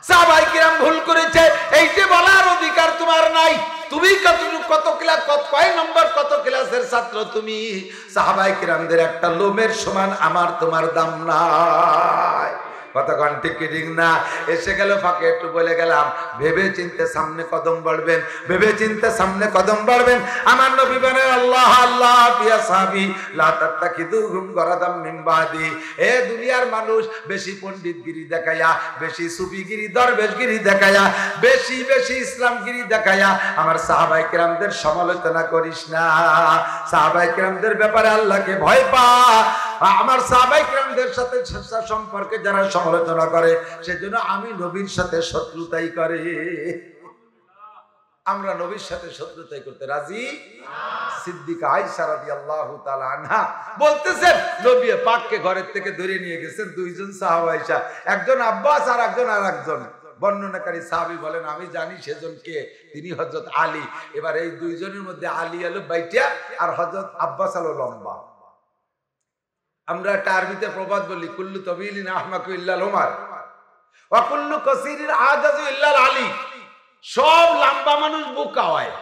সাহাবায়ে কিরাম ভুল করেছে, এই যে বলার অধিকার তোমার নাই। তুমি কত ক্লাস, কয় নম্বর, কত ক্লাসের ছাত্র তুমি? সাহাবায়ে কিরামদের একটা লোমের সমান আমার তোমার দাম নাই। কতক্ষণ ঠিক ঠিক না? এসে গেল ফাঁকে একটু বলে গেলাম, ভেবে চিন্তে সামনে কদম বাড়বেন, ভেবে চিন্তে সামনে কদম বাড়বেন। আমার নবী বলেন, আল্লাহ আল্লাহ বিয়া সাহাবী লা তাত্তাখিদুহুম গরাদাম মিন বাদি। এ দুনিয়ার মানুষ বেশি পণ্ডিতগিরি দেখায়া, বেশি সুফিগিরি দরবেশগিরি দেখায়া, বেশি বেশি ইসলামগিরি দেখায়া আমার সাহাবায়ে কিরামদের সমালোচনা করিস না। সাহাবায়ে কিরামদের ব্যাপারে আল্লাহকে ভয় পা। আমার সাহাবায়ে কিরামদের সাথে সম্পর্কে যারা সমালোচনা করে, সেজন্য আমি নবীর সাথে শত্রুতাই করে। আমরা নবীর সাথে শত্রুতাই করতে রাজি না। সিদ্দিকা আয়েশা রাদিয়াল্লাহু তাআলা আনহা বলতেছেন, নবী পাককে ঘরের থেকে ধরে নিয়ে গেছেন দুইজন সাহাবা আয়েশা, একজন আব্বাস আর একজন। বর্ণনাকারী সাহাবী বলেন, আমি জানি সেজন কে, তিনি হযরত আলী। এবার এই দুইজনের মধ্যে আলী আলো বাইটা আর হযরত আব্বাস আলো লম্বা। আমরা একটা আরবিতে প্রবাদ বলি, কুল্লু তাবিলিন আহমাকু ইল্লাল উমার ওয়া কুল্লু কাসীরিন আজাজু ইল্লাল আলী। সব লম্বা মানুষ বোকা হয়,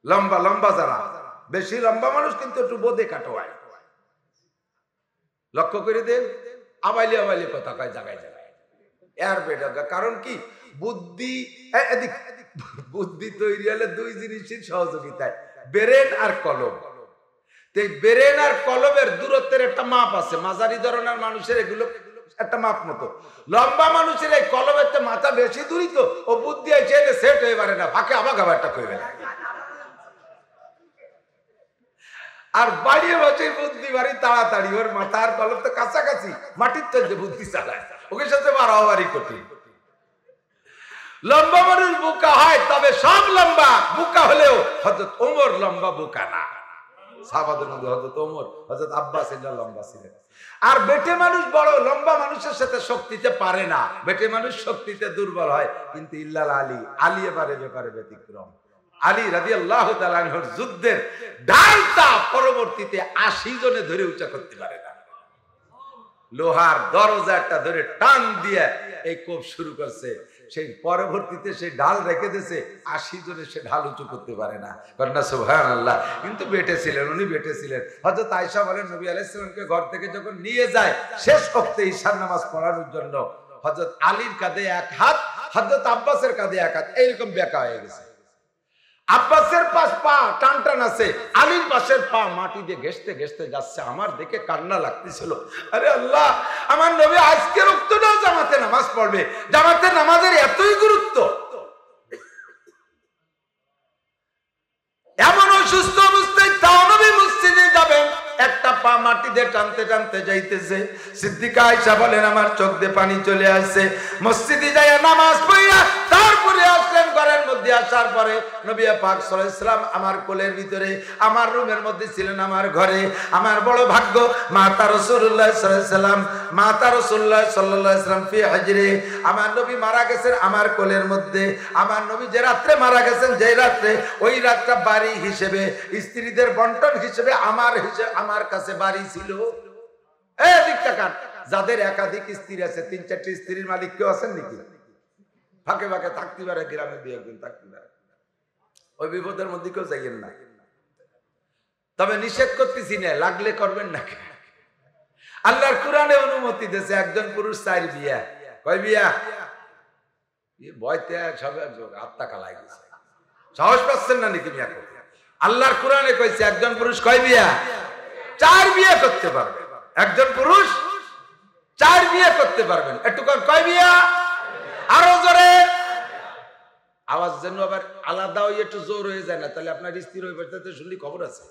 লম্বা লম্বা যারা বেশি লম্বা মানুষ কিন্তু একটু বোদে কাটো হয়। লক্ষ্য করে দেন, আবাইলি আবাইলি কথা কয় জায়গায় জায়গায় এর বেটা। কারণ কি? বুদ্ধি বুদ্ধি তৈরি হলে দুই জিনিসের সহযোগিতায়, ব্রেন আর কলম। ব্রেন আর কলমের দূরত্বের একটা মাপ আছে। মাঝারি ধরনের মানুষের এগুলো একটা মাপ মতো। লম্বা মানুষের এই কলমের মাথা বেশি দূরই তো, ও বুদ্ধি চাইলে সেট হয়ে পারে না, ফাঁকে আবার একটা কইবে না। আর বাড়িয়ে বসে বুদ্ধি বাড়ি তাড়াতাড়ি, ওর মাথার কলম তো কাছাকাছি, মাটির তো যে বুদ্ধি চালায় ওকে সাথে বাড়াবাড়ি কঠিন। লম্বা মানুষ বোকা হয়, তবে সব লম্বা বোকা হলেও হযরত ওমর লম্বা বোকা না। সাহাবাদের মধ্যে হযরত ওমর, হযরত আব্বাস এরা লম্বা ছিলেন। আর বেটে মানুষ বড় লম্বা মানুষের সাথে শক্তিতে পারে না, বেটে মানুষ শক্তিতে দুর্বল হয়। কিন্তু ইল্লাল আলী, আলী এবারে ব্যাপারে ব্যতিক্রম। আলী রাদিয়াল্লাহু তাআলা আনহুর যুদ্ধের ঢালটা পরবর্তীতে 80 জনে ধরে উঁচা করতে পারে না। লোহার দরজা একটা ধরে টান দিয়ে এই কোপ শুরু করছে, সেই পরবর্তীতে সেই ঢাল রেখে দিয়েছে, 80 জনে সে ঢাল উঁচু করতে পারে না। কন্যা সুবহানাল্লাহ। কিন্তু বেটে ছিলেন, উনি বেটে ছিলেন। হযরত আয়েশা বলেন, নবী আলাইহিস সালামকে ঘর থেকে যখন নিয়ে যায় শেষ ওয়াক্তে ঈশার নামাজ পড়ানোর জন্য, হযরত আলীর কাঁধে এক হাত, হযরত আব্বাসের কাঁধে এক হাত, এইরকম বেঁকা হয়ে গেছে। আব্বাসের পাশ পা টান টান আছে, আলীর পাশের পা মাটি দিয়ে ঘেঁষতে ঘেঁষতে যাচ্ছে। আমার দেখে কান্না লাগতেছিল, আরে আল্লাহ, আমার নবী আজকে রক্তটাও জামাতে নামাজ পড়বে, জামাতে নামাজের এতই গুরুত্ব। এমন অসুস্থ অবস্থায় তাও নবী মসজিদে যাবেন, একটা পা মাটি দিয়ে টানতে টানতে যাইতেছে। সিদ্দিকা আয়েশা বলেন, আমার চোখ দিয়ে পানি চলে আসছে। মসজিদে যাইয়া নামাজ পড়িয়া তারপরে আসলেন ঘরের মধ্যে। আসার পরে নবী পাক সাল্লাল্লাহু আলাইহি ওয়াসাল্লাম আমার কোলের ভিতরে, আমার রুমের মধ্যে ছিলেন, আমার ঘরে। আমার বড় ভাগ্য, মাতা রাসূলুল্লাহ সাল্লাল্লাহু আলাইহি ওয়াসাল্লাম, মাতা রাসূলুল্লাহ সাল্লাল্লাহু আলাইহি ওয়াসাল্লাম ফি হিজরি, আমার নবী মারা গেছেন আমার কোলের মধ্যে। আমার নবী যে রাত্রে মারা গেছেন, যে রাত্রে, ওই রাতটা বাড়ি হিসেবে, স্ত্রীদের বন্টন হিসেবে আমার কাছে বাড়ি ছিল। যাদের একাধিক স্ত্রী আছে, 3-4টি স্ত্রীর মালিক কেউ আছেন নাকি? ফাঁকে ফাঁকে থাকতে পারে, গ্রামে দিয়ে একদিন থাকতে পারে। ওই বিপদের মধ্যে কেউ যাইয়েন না। তবে নিষেধ করতেছি না, লাগলে করবেন না। আল্লাহর কোরআনে অনুমতি দিয়েছে, একজন পুরুষ 4 বিয়া। কয় বিয়া? ভয়তে সব আত্মা কালাই গেছে, সাহস পাচ্ছেন না নাকি বিয়া করতে? আল্লাহর কোরআনে কইছে একজন পুরুষ কয় বিয়া? 4 বিয়ে করতে পারবে। একজন পুরুষ 4 বিয়ে করতে পারবেন। একটু কয় বিয়া? আরো জোরে আওয়াজ যেন আবার আলাদা হয়ে একটু জোর হয়ে যায় না, তাহলে আপনার স্থির হয়ে পড়তে শুনলি খবর আছে।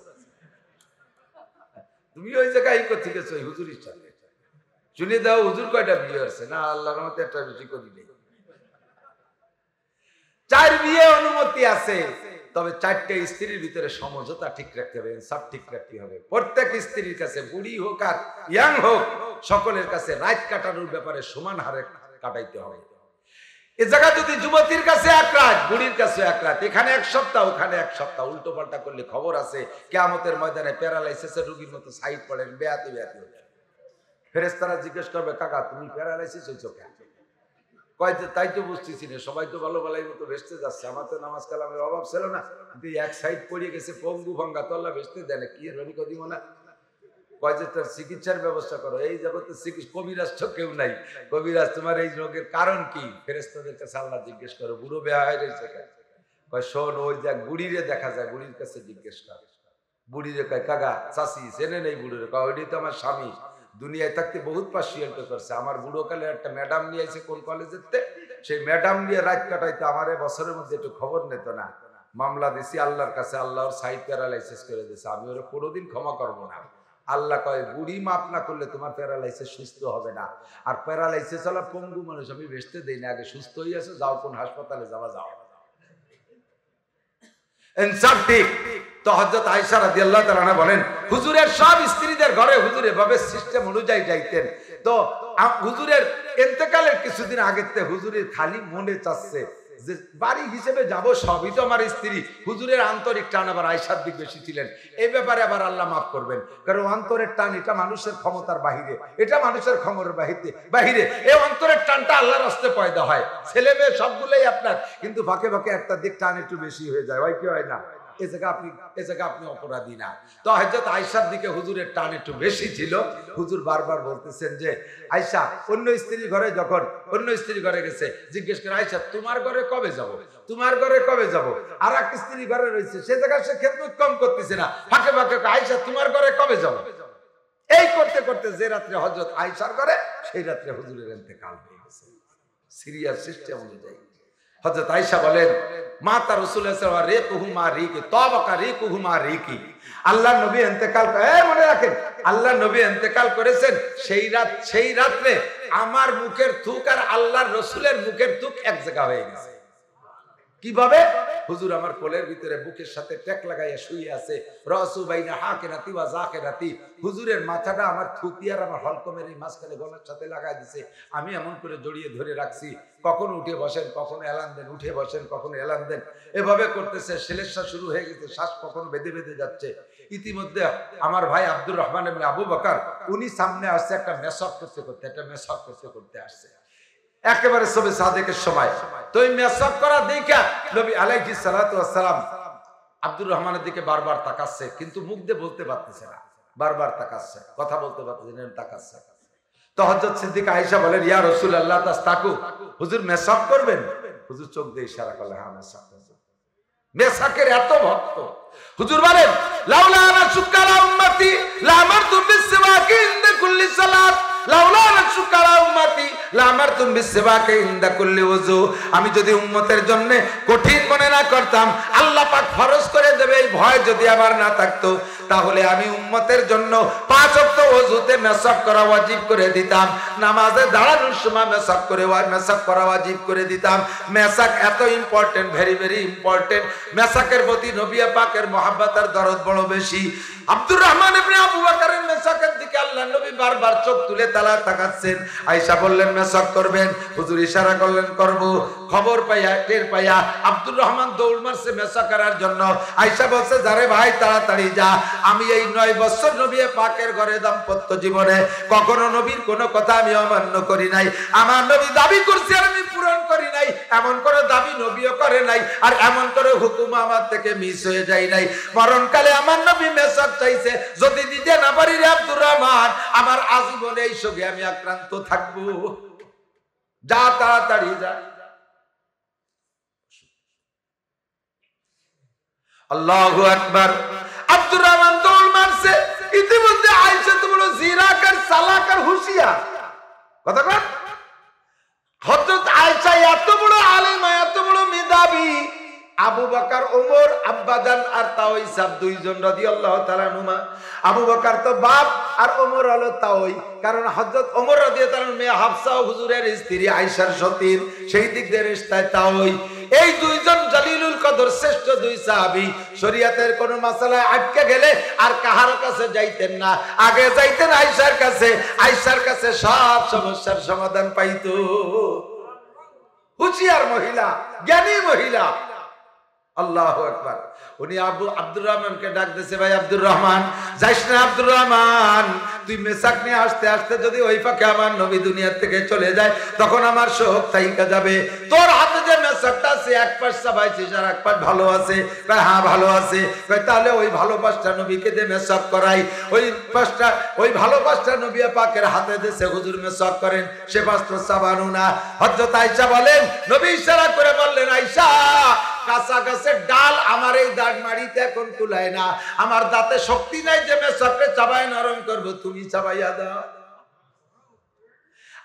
তুমি ওই জায়গায় করতে গেছো হুজুরের সাথে, শুনে দাও হুজুর কয়টা বিয়ে হচ্ছে? না, আল্লাহর রহমতে একটা বেশি করি নেই। 4 বিয়ে অনুমতি আছে, তবে 4টে স্ত্রীর ভিতরে সমঝোতা ঠিক রাখতে হবে, সব ঠিক রাখতে হবে। প্রত্যেক স্ত্রীর কাছে, বুড়ি হোক আর ইয়াং হোক, সকলের কাছে রাত কাটানোর ব্যাপারে সমান হারে কাটাইতে হবে। এ জায়গা যদি যুবতীর কাছে 1 রাত, বুড়ির কাছে 1 রাত, এখানে 1 সপ্তাহ, ওখানে 1 সপ্তাহ, উল্টো পাল্টা করলে খবর আছে কিয়ামতের ময়দানে প্যারালাইসিসের রোগীর মতো সাইড পড়েন, বেয়াতে বেয়াতে। ফেরেশতারা জিজ্ঞেস করবে, কাকা তুমি প্যারালাইসিস হইছো কেন? কয় যে তাই তো বুঝতেছি না, সবাই তো ভালো ভালোই মতো ভেসতে যাচ্ছে, আমার তো নামাজ কালামের অভাব ছিল না, কিন্তু এক সাইড পড়িয়ে গেছে পঙ্গু ভঙ্গা, তো আল্লাহ ভেসতে দেয় না, কি এর কদিব না। কয় যে তার চিকিৎসার ব্যবস্থা করো, এই জগতে চিকিৎসা কবিরাজ তো কেউ নাই, কবিরাজ তোমার এই রোগের কারণ কি ফেরেশতাদের কাছে আল্লাহ জিজ্ঞেস করো, বুড়ো বেয়া হয়ে রয়েছে। কয় শোন, ওই যে বুড়িরে দেখা যায়, বুড়ির কাছে জিজ্ঞেস কর। বুড়িরে কয় কাকা চাষি চেনে নেই বুড়িরে, কয় ওইটাই তো আমার স্বামী, দুনিয়ায় থাকতে বহুত পার্সিয়াল্ট করছে, আমার বুড়ো কালে একটা ম্যাডাম নিয়ে এসে কোন কলেজেতে, সেই ম্যাডাম নিয়ে রাত কাটাইতো, আমার বছরের মধ্যে একটু খবর নিত না, মামলা দিছি আল্লাহর কাছে, আল্লাহর সাইড প্যারালাইসিস করে দিয়েছে, আমি ওরা কোনোদিন ক্ষমা করবো না। আল্লাহ কয় বুড়ি মাপ না করলে তোমার প্যারালাইসিস সুস্থ হবে না, আর প্যারালাইসিস হলো পঙ্গু মানুষ, আমি বেচতে দেই না, আগে সুস্থ হয়ে আছে, যাও কোন হাসপাতালে যাওয়া, যাও। ইনসাফ ঠিক। তো হযরত আয়েশা রাদিয়াল্লাহু তাআলা আনহা বলেন, হুজুরের সব স্ত্রীদের ঘরে হুজুর এভাবে সিস্টেম অনুযায়ী যাইতেন। তো হুজুরের ইন্তেকালের কিছুদিন আগেতে হুজুরের খালি মনে চাচ্ছে যে বাড়ি হিসেবে যাব, সবই তো আমার স্ত্রী। হুজুরের আন্তরিক টান আবার আয়েশার দিক বেশি ছিলেন, এই ব্যাপারে আবার আল্লাহ মাফ করবেন, কারণ অন্তরের টান এটা মানুষের ক্ষমতার বাহিরে, এটা মানুষের ক্ষমতার বাহিরে, এই অন্তরের টানটা আল্লাহর হস্তে পয়দা হয়। ছেলে মেয়ে সবগুলোই আপনার, কিন্তু ফাঁকে ফাঁকে একটা দিক টান একটু বেশি হয়ে যায়, হয় কি হয় না? এ জায়গা আপনি অপরাধী না। তো হযরত আয়েশার দিকে হুজুরের টান একটু বেশি ছিল। হুজুর বারবার বলতেছেন যে আয়েশা অন্য স্ত্রীর ঘরে, যখন অন্য স্ত্রীর ঘরে গেছে, জিজ্ঞেস করে আয়েশা তোমার ঘরে কবে যাব, তোমার ঘরে কবে যাব। আর এক স্ত্রী ঘরে রয়েছে, সে জায়গায় সে খেদমত কম করতেছে না, ফাঁকে ফাঁকে আয়েশা তোমার ঘরে কবে যাব। এই করতে করতে যে রাত্রে হযরত আয়েশার ঘরে, সেই রাত্রে হুজুরের ইন্তেকাল হয়ে গেছে। সিরিয়াস সিস্টেম অনুযায়ী হযরত আয়েশা বলেন, মাতা রাসূলুল্লাহ সাল্লাল্লাহু আলাইহি ওয়াসাল্লাম রেকি তবাকা রেকুহুমা রেকি, আল্লাহ নবী ইন্তেকাল, মনে রাখেন আল্লাহ নবী ইন্তেকাল করেছেন সেই রাত্রে আমার মুখের থুক আর আল্লাহর রাসূলের মুখের থুক এক জায়গা হয়ে গেছে। কিভাবে? হুজুর আমার কোলের ভিতরে বুকের সাথে টেক লাগাইয়া শুয়ে আছে, রাসু বাইনা হাকিরাতি ওয়া জাকিরাতি, হুজুরের মাথাটা আমার থুতি আর আমার হলকমের এই মাঝখানে গলার সাথে লাগাই দিছে, আমি এমন করে জড়িয়ে ধরে রাখছি, কখনো উঠে বসেন, কখনো এলান দেন, উঠে বসেন, কখনো এলান দেন, এভাবে করতেছে। শ্লেষা শুরু হয়ে গেছে, শ্বাস কখনো বেঁধে বেঁধে যাচ্ছে। ইতিমধ্যে আমার ভাই আব্দুর রহমান ইবনে আবু বকর, উনি সামনে আসছে, একটা মেসক করতে আসছে একেবারে সবে সাদেকের সময়। তো এই মেসক করা দেখা নবী আলাইহিস সালাতু ওয়াস সালাম আব্দুর রহমানের দিকে বারবার তাকাচ্ছে, কিন্তু মুখ দিয়ে বলতে পারতেছে না, বারবার তাকাচ্ছে, কথা বলতে পারতেছে না, তাকাচ্ছে। তো হযরত সিদ্দিকা আয়েশা বলেন, ইয়া রাসূলুল্লাহ তাস্তাকু, হুজুর মেসক করবেন? হুজুর চোখ দিয়ে ইশারা করলেন, হ্যাঁ মেসক করব। মেসাকের এত ভক্ত, হুজুর বলেন, লাউলা আনা শুকরা উম্মতি লা আমারতু বিসওয়াকি ইনদা কুল্লি সালাত, লাউলা আনা শুকরা উম্মতি লা আমারতু বিসওয়াকি ইনদা কুল্লি ওযু, আমি যদি উম্মতের জন্য কঠিন মনে না করতাম, আল্লাহ পাক ফরজ করে দেবে এই ভয় যদি আমার না থাকতো, তাহলে আমি উম্মতের জন্য 5 ওয়াক্ত ওযুতে মেসক করা ওয়াজিব করে দিতাম, নামাজে দাঁড়ানোর সময় মেসক করা ওয়াজিব করে দিতাম। মেসক এত ইম্পর্টেন্ট, ভেরি ভেরি ইম্পর্টেন্ট। মেসকের প্রতি নবী পাকের মহব্বত আর দরদ বড় বেশি। আব্দুর রহমান ইবনে আবু বকরের মেসকের দিকে আল্লাহ নবী বারবার চোখ তুলে তাকাচ্ছেন। আয়েশা বললেন মেসক করবেন, হুজুর ইশারা করলেন করব। খবর পাইয়া টের পাইয়া আব্দুর রহমান দৌড় মারছে মেসক করার জন্য। আয়েশা বলছে, যারে ভাই তাড়াতাড়ি যা, আমি এই 9 বছর নবী পাকের ঘরে দাম্পত্য জীবনে কখনো নবীর কোনো কথা আমি অমান্য করি নাই। আমার নবী দাবি করছে আর আমি পূরণ করি নাই, এমন করে দাবি নবীও করে নাই, আর এমন করে হুকুম আমার থেকে মিস হয়ে যায় নাই। মরণকালে আমার নবী মেসক চাইছে, যদি দিতে না পারি রে আব্দুর রহমান, আমার আজীবনে এই শোকে আমি আক্রান্ত থাকবো, যা তাড়াতাড়ি যা। আল্লাহু আকবার। আব্দুর রহমান দৌড় মারছে। ইতিমধ্যে আয়েশা তো বলো জিরাকার সালাকার হুঁশিয়ার, কথা কর। হযরত আয়েশা এত বড় আলেমা, এত বড় মেধাবী, আবু বকর ওমর আব্বাজান আর তাওই সাহেব দুইজন রাদিয়াল্লাহু তাআলা আনহুমা। আবু বকর তো বাপ আর ওমর হলো তাওই, কারণ হযরত ওমর রাদিয়াল্লাহু তাআলা মেয়ে হাফসা হুজুরের স্ত্রী আয়েশার সতীন, সেই দিক দিয়ে রিশতায় তাওই। এই দুইজন জালিলুল কদর শ্রেষ্ঠ দুই সাহাবী, শরীয়তের কোন মাসালায় আটকে গেলে আর কাহার কাছে যাইতেন না, আগে যাইতেন আয়েশার কাছে। আয়েশার কাছে সব সমস্যার সমাধান পাইতো। হুঁশিয়ার মহিলা, জ্ঞানী মহিলা। আল্লাহু আকবার। উনি আব্দুর রহমানকে ডাক দিয়েছে, ভাই আব্দুর রহমান, যাইস না আব্দুর রহমান, তুই মেসাক নিয়ে আসতে আসতে যদি ওই ফাঁকে আমার নবী দুনিয়ার থেকে চলে যায় তখন আমার শোক থাইকা যাবে। তোর হাতে যে মেসাকটা আছে এক পাশ চাবাইছিস আর এক পাশ ভালো আছে। হ্যাঁ ভালো আছে। তাহলে ওই ভালো পাশটা নবীকে দিয়ে মেসাক করাই, ওই ভালো পাশটা নবী পাকের হাতে দিয়েছে, হুজুর মেসাক করেন, সে পাশ তো চাবানো না। হযরত আয়েশা বলেন, নবী ইশারা করে বললেন, আয়েশা কাঁচা গাছের ডাল আমার এই দাঁত মাড়িতে এখন কুলায় না, আমার দাঁতে শক্তি নাই যে মেসাককে চাবাই নরম করবো, তুমি চাবাইয়া দাও।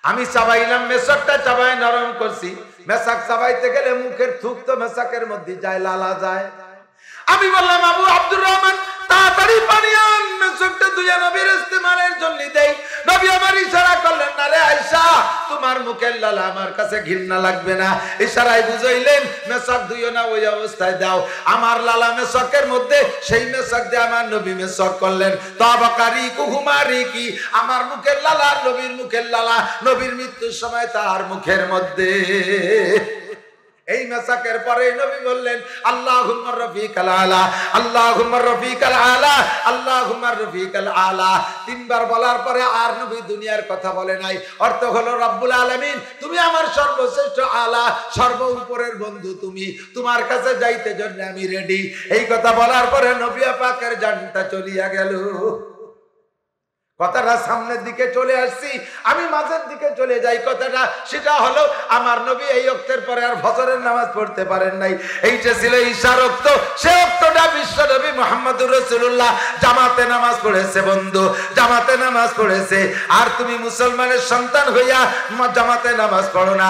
আমি চাবাইলাম, মেসাকটা চাবাই নরম করছি। মেসাক চাবাইতে গেলে মুখের থুক তো মেসাকের মধ্যে যায়, লালা যায়। আমি বললাম, আবু আব্দুর রহমান তাড়াতাড়ি পানি আন, মেসাকটা ধুইয়া নবীর ইস্তেমালের জন্য দেই। নবী আমার ইশারা করলেন, না রে আয়েশা, তোমার মুখের লালা আমার কাছে ঘৃণা লাগবে না। ইশারায় বুঝাইলেন মেসাক ধুইও না, ওই অবস্থায় দাও। আমার লালা মেসাকের মধ্যে, সেই মেসাক দিয়ে আমার নবী মেসাক করলেন। তাবাকারি কুহুমারি কি, আমার মুখের লালা নবীর মুখের লালা, নবীর মৃত্যুর সময় তার মুখের মধ্যে। এই মেসাকের পরে নবী বললেন, আল্লাহুম্মা রফিকাল আলা, আল্লাহুম্মা রফিকাল আলা, আল্লাহুম্মা রফিকাল আলা। তিনবার বলার পরে আর নবী দুনিয়ার কথা বলে নাই। অর্থ হলো, রব্বুল আলামিন তুমি আমার সর্বশ্রেষ্ঠ আলা, সর্ব উপরের বন্ধু তুমি, তোমার কাছে যাইতে জন্য আমি রেডি। এই কথা বলার পরে নবী পাকের জানটা চলিয়া গেল। কথাটা সামনের দিকে চলে আসছি, আমি মাঝের দিকে চলে যাই। কথাটা সেটা হলো, আমার নবী এই ওয়াক্তের পরে আর ফজরের নামাজ পড়তে পারেন নাই। এইটা ছিল ঈশার ওয়াক্ত। সে ওয়াক্তটা বিশ্ব নবী মুহাম্মদুর রাসূলুল্লাহ জামাতে নামাজ পড়েছে। বন্ধু, জামাতে নামাজ পড়েছে। আর তুমি মুসলমানের সন্তান হইয়া জামাতে নামাজ পড়ো না।